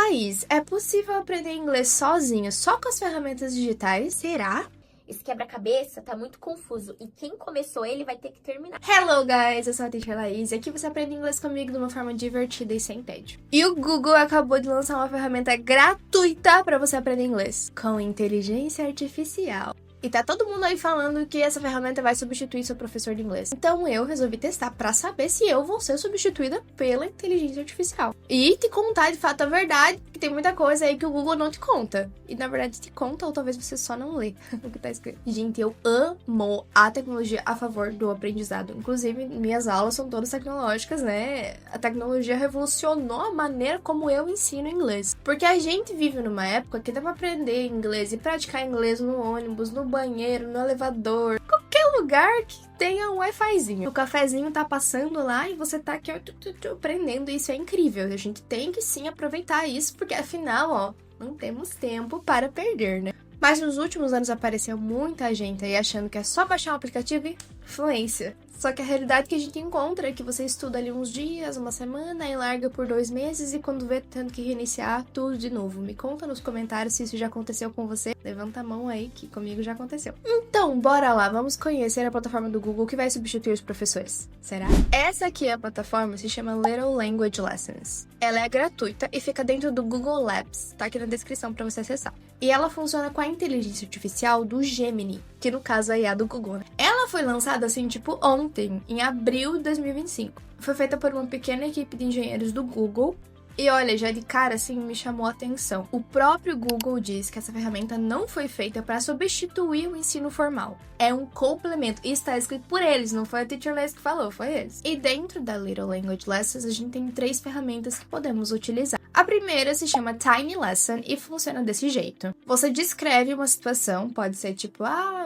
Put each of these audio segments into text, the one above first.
Laís, é possível aprender inglês sozinho, só com as ferramentas digitais? Será? Esse quebra-cabeça tá muito confuso e quem começou ele vai ter que terminar. Hello, guys! Eu sou a Teacher Laís e aqui você aprende inglês comigo de uma forma divertida e sem tédio. E o Google acabou de lançar uma ferramenta gratuita para você aprender inglês, com inteligência artificial. E tá todo mundo aí falando que essa ferramenta vai substituir seu professor de inglês. Então eu resolvi testar pra saber se eu vou ser substituída pela inteligência artificial. E te contar de fato a verdade, que tem muita coisa aí que o Google não te conta. E na verdade te conta, ou talvez você só não lê o que tá escrito. Gente, eu amo a tecnologia a favor do aprendizado. Inclusive, minhas aulas são todas tecnológicas, né? A tecnologia revolucionou a maneira como eu ensino inglês. Porque a gente vive numa época que dá pra aprender inglês e praticar inglês no ônibus, no banheiro, no elevador, qualquer lugar que tenha um Wi-Fizinho. O cafezinho tá passando lá e você tá aqui aprendendo. Isso é incrível. A gente tem que sim aproveitar isso, porque afinal, ó, não temos tempo para perder, né? Mas nos últimos anos apareceu muita gente aí achando que é só baixar um aplicativo e fluência. Só que a realidade que a gente encontra é que você estuda ali uns dias, uma semana, e larga por 2 meses e quando vê tendo que reiniciar tudo de novo. Me conta nos comentários se isso já aconteceu com você. Levanta a mão aí que comigo já aconteceu. Então, bora lá, vamos conhecer a plataforma do Google que vai substituir os professores. Será? Essa aqui é a plataforma, se chama Little Language Lessons. Ela é gratuita e fica dentro do Google Labs, tá aqui na descrição para você acessar. E ela funciona com a inteligência artificial do Gemini, que no caso é a do Google, né? Ela foi lançada assim, tipo ontem, em abril de 2025. Foi feita por uma pequena equipe de engenheiros do Google. E olha, já de cara, assim, me chamou a atenção. O próprio Google diz que essa ferramenta não foi feita para substituir o ensino formal. É um complemento. E está escrito por eles, não foi a Teacher Laís que falou, foi eles. E dentro da Little Language Lessons, a gente tem 3 ferramentas que podemos utilizar. A primeira se chama Tiny Lesson e funciona desse jeito. Você descreve uma situação, pode ser tipo,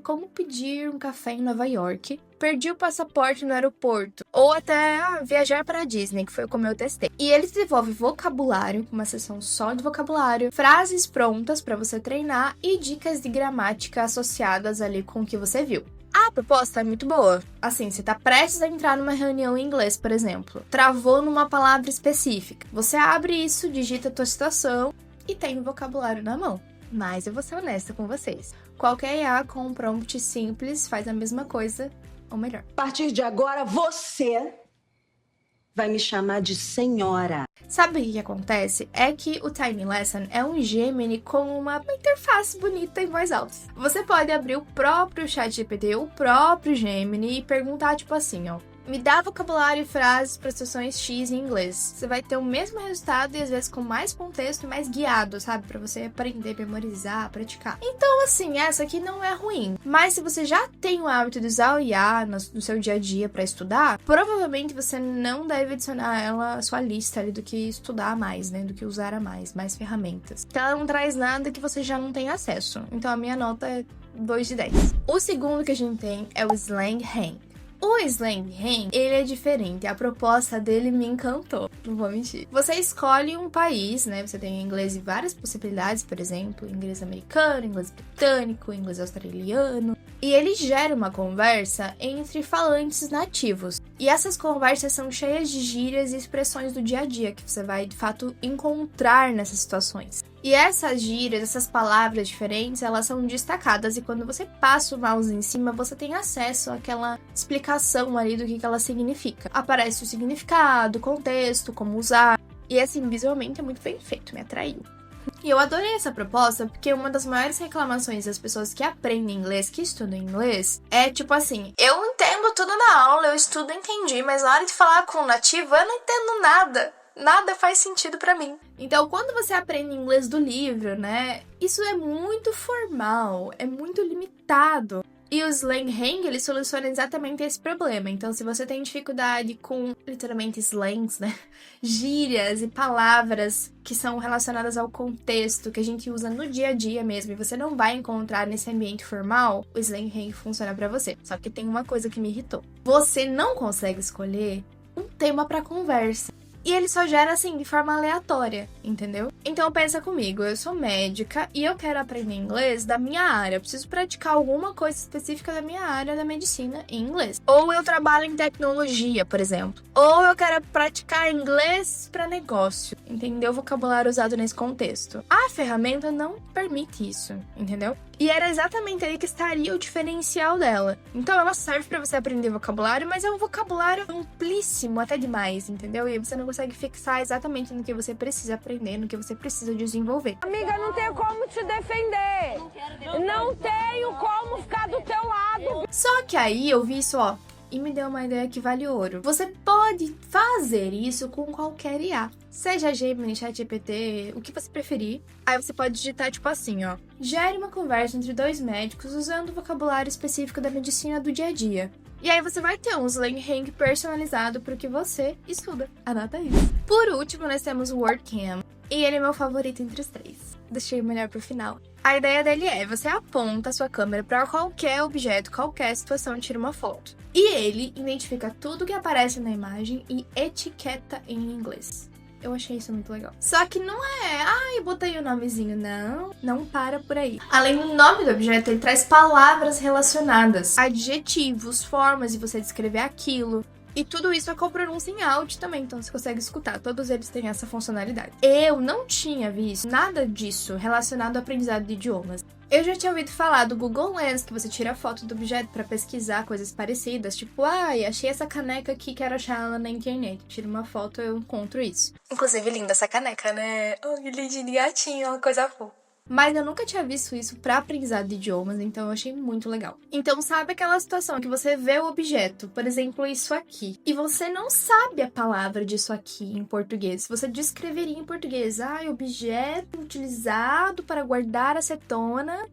como pedir um café em Nova York. Perdi o passaporte no aeroporto. Ou até viajar para a Disney, que foi como eu testei. E ele desenvolve vocabulário, uma sessão só de vocabulário, frases prontas para você treinar e dicas de gramática associadas ali com o que você viu. A proposta é muito boa. Assim, você tá prestes a entrar numa reunião em inglês, por exemplo. Travou numa palavra específica. Você abre isso, digita a tua situação e tem o vocabulário na mão. Mas eu vou ser honesta com vocês. Qualquer IA com um prompt simples faz a mesma coisa, ou melhor. A partir de agora, você vai me chamar de senhora. Sabe o que acontece? É que o Tiny Lesson é um Gemini com uma interface bonita em voz alta. Você pode abrir o próprio ChatGPT, o próprio Gemini, e perguntar tipo assim, ó. Me dá vocabulário e frases para situações X em inglês. Você vai ter o mesmo resultado e às vezes com mais contexto e mais guiado, sabe? Para você aprender, memorizar, praticar. Então, assim, essa aqui não é ruim. Mas se você já tem o hábito de usar o IA no seu dia a dia para estudar, provavelmente você não deve adicionar ela à sua lista ali do que estudar a mais, né? Do que usar a mais ferramentas. Então, ela não traz nada que você já não tem acesso. Então, a minha nota é 2 de 10. O segundo que a gente tem é o Slang Hang. O Slang Hang, ele é diferente, a proposta dele me encantou, não vou mentir. Você escolhe um país, né, você tem inglês e várias possibilidades, por exemplo, inglês americano, inglês britânico, inglês australiano, e ele gera uma conversa entre falantes nativos. E essas conversas são cheias de gírias e expressões do dia a dia, que você vai, de fato, encontrar nessas situações. E essas gírias, essas palavras diferentes, elas são destacadas e quando você passa o mouse em cima, você tem acesso àquela explicação ali do que ela significa. Aparece o significado, o contexto, como usar. E assim, visualmente é muito bem feito, me atraiu. E eu adorei essa proposta porque uma das maiores reclamações das pessoas que aprendem inglês, que estudam inglês, é tipo assim, eu entendo tudo na aula, eu estudo, entendi, mas na hora de falar com o nativo, eu não entendo nada. Nada faz sentido pra mim. Então, quando você aprende inglês do livro, né, isso é muito formal, é muito limitado. E o Slang Hang, ele soluciona exatamente esse problema. Então, se você tem dificuldade com, literalmente, slangs, né, gírias e palavras que são relacionadas ao contexto, que a gente usa no dia a dia mesmo, e você não vai encontrar nesse ambiente formal, o Slang Hang funciona pra você. Só que tem uma coisa que me irritou. Você não consegue escolher um tema pra conversa. E ele só gera, assim, de forma aleatória, entendeu? Então pensa comigo, eu sou médica e eu quero aprender inglês da minha área. Eu preciso praticar alguma coisa específica da minha área da medicina em inglês. Ou eu trabalho em tecnologia, por exemplo. Ou eu quero praticar inglês para negócio, entendeu? O vocabulário usado nesse contexto. A ferramenta não permite isso, entendeu? E era exatamente aí que estaria o diferencial dela. Então ela serve pra você aprender vocabulário, mas é um vocabulário amplíssimo, até demais, entendeu? E aí você não consegue fixar exatamente no que você precisa aprender, no que você precisa desenvolver. Amiga, não tenho como te defender. Não tenho como ficar do teu lado. Só que aí eu vi isso, ó, e me deu uma ideia que vale ouro. Você pode fazer isso com qualquer IA. Seja Gemini, ChatGPT, o que você preferir. Aí você pode digitar tipo assim, ó. Gere uma conversa entre dois médicos usando o vocabulário específico da medicina do dia a dia. E aí você vai ter um slang personalizado pro que você estuda. Anota isso. Por último, nós temos o WordCam. E ele é meu favorito entre os três. Deixei o melhor pro final. A ideia dele é, você aponta a sua câmera para qualquer objeto, qualquer situação e tira uma foto. E ele identifica tudo que aparece na imagem e etiqueta em inglês. Eu achei isso muito legal. Só que não é, botei o nomezinho. Não para por aí. Além do nome do objeto, ele traz palavras relacionadas, adjetivos, formas de você descrever aquilo. E tudo isso é com pronúncia em áudio também, então você consegue escutar. Todos eles têm essa funcionalidade. Eu não tinha visto nada disso relacionado ao aprendizado de idiomas. Eu já tinha ouvido falar do Google Lens, que você tira foto do objeto para pesquisar coisas parecidas. Tipo, achei essa caneca aqui, quero achar ela na internet. Tiro uma foto, eu encontro isso. Inclusive, linda essa caneca, né? Oh, que lindinho de gatinho, uma coisa fofa. Mas eu nunca tinha visto isso para aprendizado de idiomas, então eu achei muito legal. Então, sabe aquela situação que você vê o objeto, por exemplo, isso aqui, e você não sabe a palavra disso aqui em português. Você descreveria em português, objeto utilizado para guardar acetona,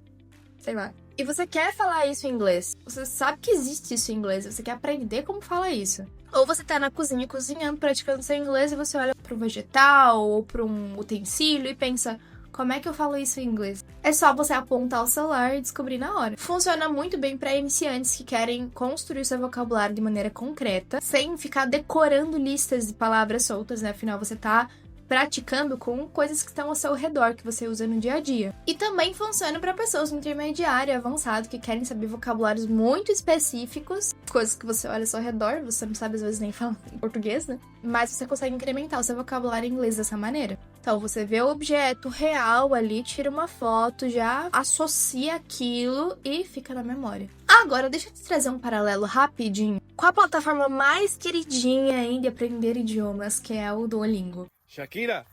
sei lá. E você quer falar isso em inglês. Você sabe que existe isso em inglês, você quer aprender como fala isso. Ou você tá na cozinha cozinhando, praticando seu inglês, e você olha para um vegetal ou para um utensílio e pensa... Como é que eu falo isso em inglês? É só você apontar o celular e descobrir na hora. Funciona muito bem para iniciantes que querem construir seu vocabulário de maneira concreta, sem ficar decorando listas de palavras soltas, né? Afinal, você tá praticando com coisas que estão ao seu redor, que você usa no dia a dia. E também funciona para pessoas intermediárias, avançadas, que querem saber vocabulários muito específicos, coisas que você olha ao seu redor, você não sabe às vezes nem falar em português, né? Mas você consegue incrementar o seu vocabulário em inglês dessa maneira. Então, você vê o objeto real ali, tira uma foto, já associa aquilo e fica na memória. Agora, deixa eu te trazer um paralelo rapidinho com a plataforma mais queridinha aí de aprender idiomas, que é o Duolingo. Shakira,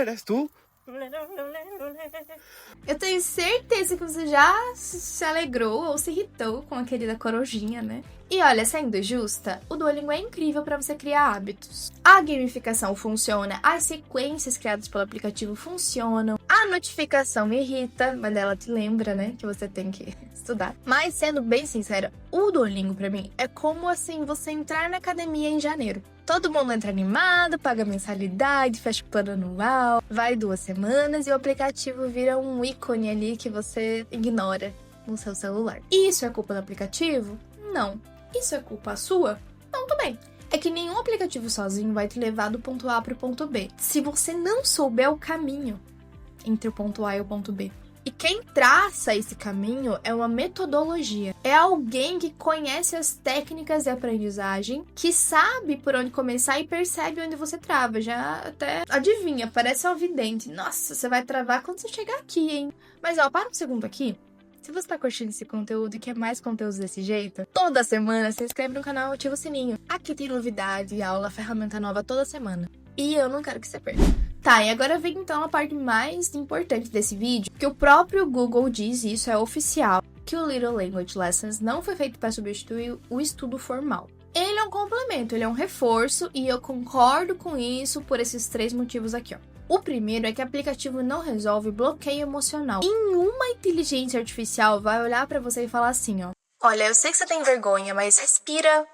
¿eres tú? Eu tenho certeza que você já se alegrou ou se irritou com a querida corujinha, né? E olha, sendo justa, o Duolingo é incrível para você criar hábitos. A gamificação funciona, as sequências criadas pelo aplicativo funcionam, a notificação me irrita, mas ela te lembra, né, que você tem que estudar. Mas sendo bem sincera, o Duolingo para mim é como assim você entrar na academia em janeiro. Todo mundo entra animado, paga mensalidade, fecha o plano anual, vai 2 semanas e o aplicativo vira um ícone ali que você ignora no seu celular. Isso é culpa do aplicativo? Não. Isso é culpa sua? Não, também. É que nenhum aplicativo sozinho vai te levar do ponto A para o ponto B. Se você não souber o caminho entre o ponto A e o ponto B. E quem traça esse caminho é uma metodologia. É alguém que conhece as técnicas de aprendizagem, que sabe por onde começar e percebe onde você trava. Já até adivinha, parece um vidente. Nossa, você vai travar quando você chegar aqui, hein? Mas ó, para um segundo aqui. Se você tá curtindo esse conteúdo e quer mais conteúdos desse jeito, toda semana se inscreve no canal e ativa o sininho. Aqui tem novidade, aula, ferramenta nova toda semana. E eu não quero que você perca. Tá, e agora vem então a parte mais importante desse vídeo, que o próprio Google diz, e isso é oficial, que o Little Language Lessons não foi feito para substituir o estudo formal. Ele é um complemento, ele é um reforço, e eu concordo com isso por esses 3 motivos aqui, ó. O primeiro é que o aplicativo não resolve bloqueio emocional. Nenhuma inteligência artificial vai olhar pra você e falar assim, ó. Olha, eu sei que você tem vergonha, mas respira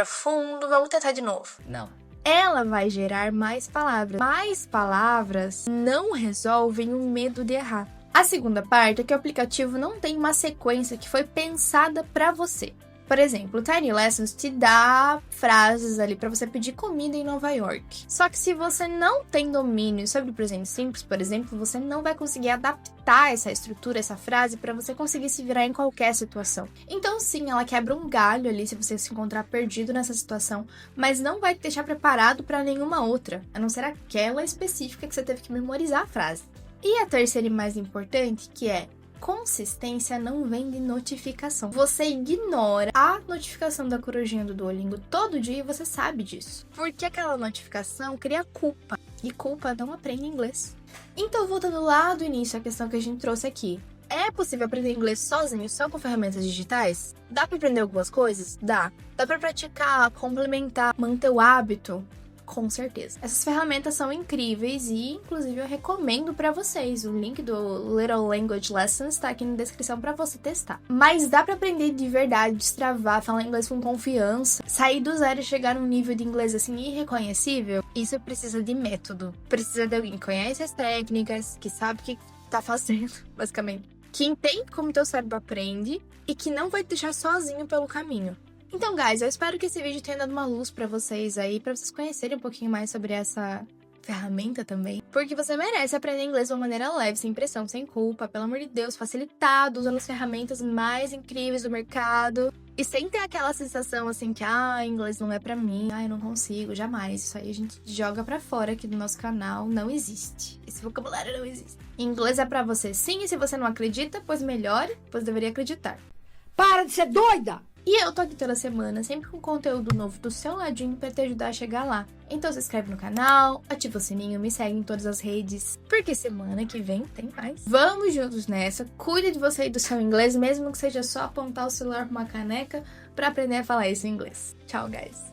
fundo, vamos tentar de novo. Não. Ela vai gerar mais palavras. Mais palavras não resolvem o medo de errar. A segunda parte é que o aplicativo não tem uma sequência que foi pensada pra você. Por exemplo, o Tiny Lessons te dá frases ali pra você pedir comida em Nova York. Só que se você não tem domínio sobre o presente simples, por exemplo, você não vai conseguir adaptar essa estrutura, essa frase, pra você conseguir se virar em qualquer situação. Então sim, ela quebra um galho ali se você se encontrar perdido nessa situação, mas não vai te deixar preparado pra nenhuma outra, a não ser aquela específica que você teve que memorizar a frase. E a terceira e mais importante, que é: consistência não vem de notificação. Você ignora a notificação da corujinha do Duolingo todo dia e você sabe disso. Porque aquela notificação cria culpa. E culpa não aprende inglês. Então, voltando lá do início à questão que a gente trouxe aqui. É possível aprender inglês sozinho, só com ferramentas digitais? Dá pra aprender algumas coisas? Dá. Dá pra praticar, complementar, manter o hábito? Com certeza. Essas ferramentas são incríveis e, inclusive, eu recomendo pra vocês. O link do Little Language Lessons tá aqui na descrição pra você testar. Mas dá pra aprender de verdade, destravar, falar inglês com confiança, sair do zero e chegar num nível de inglês assim irreconhecível? Isso precisa de método. Precisa de alguém que conhece as técnicas, que sabe o que tá fazendo, basicamente. Que entende como teu cérebro aprende e que não vai te deixar sozinho pelo caminho. Então, guys, eu espero que esse vídeo tenha dado uma luz pra vocês aí, pra vocês conhecerem um pouquinho mais sobre essa ferramenta também. Porque você merece aprender inglês de uma maneira leve, sem pressão, sem culpa, pelo amor de Deus, facilitado, usando as ferramentas mais incríveis do mercado. E sem ter aquela sensação assim que, inglês não é pra mim, eu não consigo, jamais. Isso aí a gente joga pra fora aqui do nosso canal, não existe. Esse vocabulário não existe. Inglês é pra você sim, e se você não acredita, pois melhore, pois deveria acreditar. Para de ser doida! E eu tô aqui toda semana, sempre com conteúdo novo do seu ladinho pra te ajudar a chegar lá. Então se inscreve no canal, ativa o sininho, me segue em todas as redes, porque semana que vem tem mais. Vamos juntos nessa, cuide de você e do seu inglês, mesmo que seja só apontar o celular pra uma caneca pra aprender a falar isso em inglês. Tchau, guys!